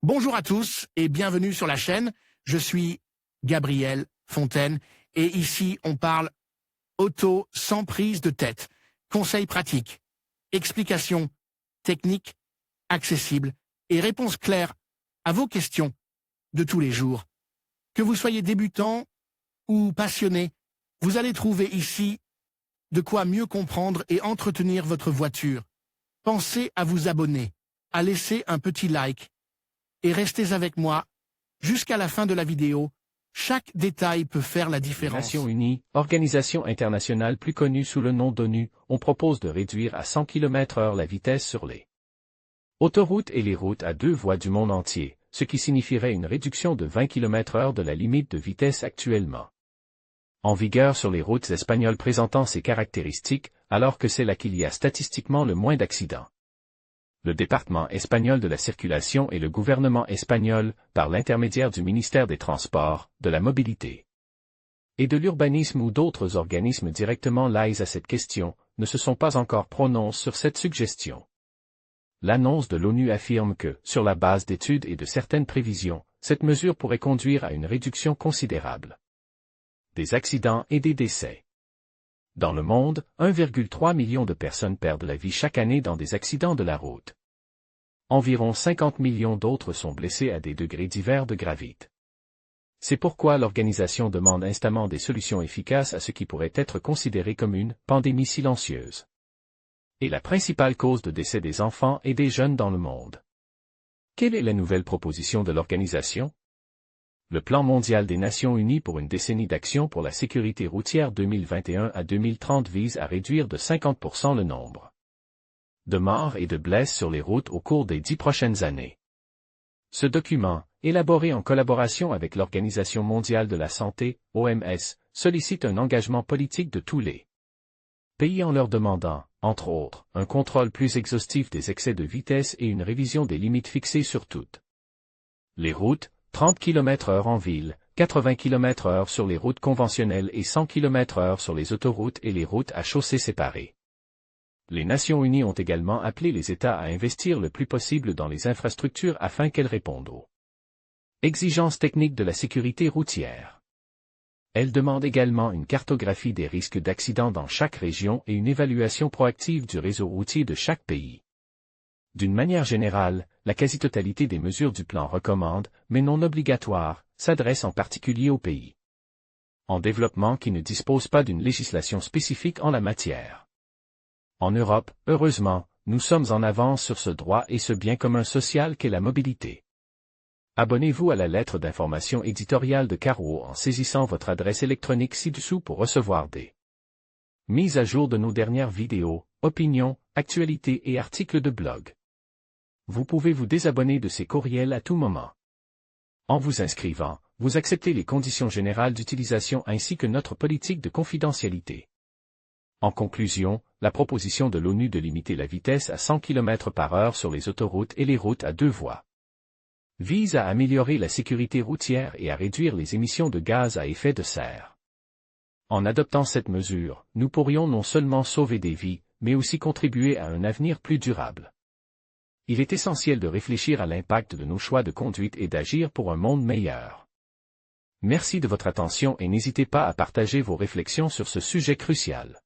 Bonjour à tous et bienvenue sur la chaîne. Je suis Gabriel Fontaine et ici on parle auto sans prise de tête. Conseils pratiques, explications techniques, accessibles et réponses claires à vos questions de tous les jours. Que vous soyez débutant ou passionné, vous allez trouver ici de quoi mieux comprendre et entretenir votre voiture. Pensez à vous abonner, à laisser un petit like et restez avec moi jusqu'à la fin de la vidéo. Chaque détail peut faire la Les différence. Nations Unies, organisation internationale plus connue sous le nom d'ONU, on propose de réduire à 100 km/h la vitesse sur les autoroutes et les routes à deux voies du monde entier, ce qui signifierait une réduction de 20 km/h de la limite de vitesse actuellement en vigueur sur les routes espagnoles présentant ces caractéristiques, alors que c'est là qu'il y a statistiquement le moins d'accidents. Le département espagnol de la circulation et le gouvernement espagnol, par l'intermédiaire du ministère des Transports, de la Mobilité et de l'Urbanisme ou d'autres organismes directement liés à cette question, ne se sont pas encore prononcés sur cette suggestion. L'annonce de l'ONU affirme que, sur la base d'études et de certaines prévisions, cette mesure pourrait conduire à une réduction considérable des accidents et des décès. Dans le monde, 1,3 million de personnes perdent la vie chaque année dans des accidents de la route. Environ 50 millions d'autres sont blessés à des degrés divers de gravité. C'est pourquoi l'organisation demande instamment des solutions efficaces à ce qui pourrait être considéré comme une pandémie silencieuse et la principale cause de décès des enfants et des jeunes dans le monde. Quelle est la nouvelle proposition de l'organisation? Le Plan mondial des Nations Unies pour une décennie d'action pour la sécurité routière 2021 à 2030 vise à réduire de 50% le nombre de morts et de blessés sur les routes au cours des 10 prochaines années. Ce document, élaboré en collaboration avec l'Organisation mondiale de la santé, OMS, sollicite un engagement politique de tous les pays en leur demandant, entre autres, un contrôle plus exhaustif des excès de vitesse et une révision des limites fixées sur toutes les routes, 30 km/h en ville, 80 km/h sur les routes conventionnelles et 100 km/h sur les autoroutes et les routes à chaussées séparées. Les Nations Unies ont également appelé les États à investir le plus possible dans les infrastructures afin qu'elles répondent aux exigences techniques de la sécurité routière. Elles demandent également une cartographie des risques d'accidents dans chaque région et une évaluation proactive du réseau routier de chaque pays. D'une manière générale, la quasi-totalité des mesures du plan recommande, mais non obligatoires, s'adresse en particulier aux pays en développement qui ne disposent pas d'une législation spécifique en la matière. En Europe, heureusement, nous sommes en avance sur ce droit et ce bien commun social qu'est la mobilité. Abonnez-vous à la lettre d'information éditoriale de Caro en saisissant votre adresse électronique ci-dessous pour recevoir des mises à jour de nos dernières vidéos, opinions, actualités et articles de blog. Vous pouvez vous désabonner de ces courriels à tout moment. En vous inscrivant, vous acceptez les conditions générales d'utilisation ainsi que notre politique de confidentialité. En conclusion, la proposition de l'ONU de limiter la vitesse à 100 km/h sur les autoroutes et les routes à deux voies vise à améliorer la sécurité routière et à réduire les émissions de gaz à effet de serre. En adoptant cette mesure, nous pourrions non seulement sauver des vies, mais aussi contribuer à un avenir plus durable. Il est essentiel de réfléchir à l'impact de nos choix de conduite et d'agir pour un monde meilleur. Merci de votre attention et n'hésitez pas à partager vos réflexions sur ce sujet crucial.